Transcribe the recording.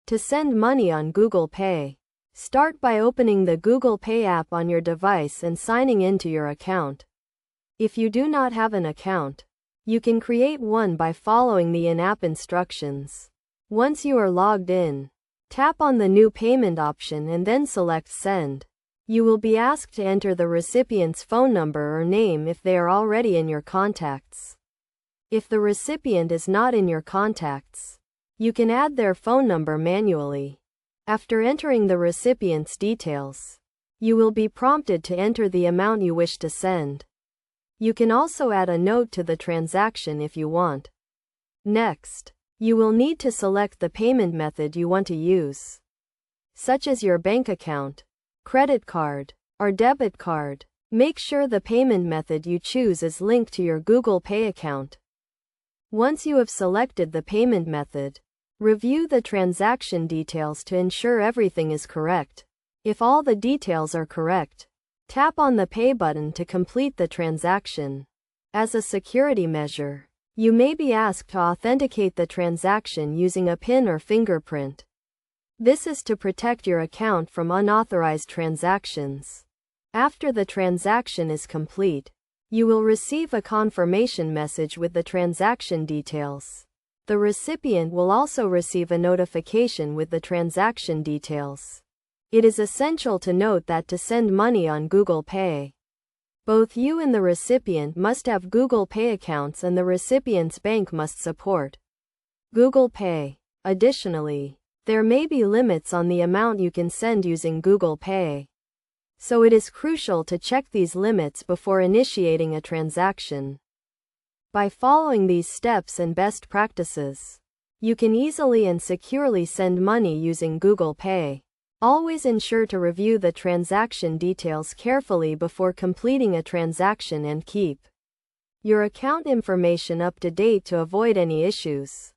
To send money on Google Pay, start by opening the Google Pay app on your device and signing into your account. If you do not have an account, you can create one by following the in-app instructions. Once you are logged in, tap on the new payment option and then select Send. You will be asked to enter the recipient's phone number or name if they are already in your contacts. If the recipient is not in your contacts, you can add their phone number manually. After entering the recipient's details, you will be prompted to enter the amount you wish to send. You can also add a note to the transaction if you want. Next, you will need to select the payment method you want to use, such as your bank account, credit card, or debit card. Make sure the payment method you choose is linked to your Google Pay account. Once you have selected the payment method, review the transaction details to ensure everything is correct. If all the details are correct, tap on the Pay button to complete the transaction. As a security measure, you may be asked to authenticate the transaction using a PIN or fingerprint. This is to protect your account from unauthorized transactions. After the transaction is complete, you will receive a confirmation message with the transaction details. The recipient will also receive a notification with the transaction details. It is essential to note that to send money on Google Pay, both you and the recipient must have Google Pay accounts and the recipient's bank must support Google Pay. Additionally, there may be limits on the amount you can send using Google Pay, so it is crucial to check these limits before initiating a transaction. By following these steps and best practices, you can easily and securely send money using Google Pay. Always ensure to review the transaction details carefully before completing a transaction and keep your account information up to date to avoid any issues.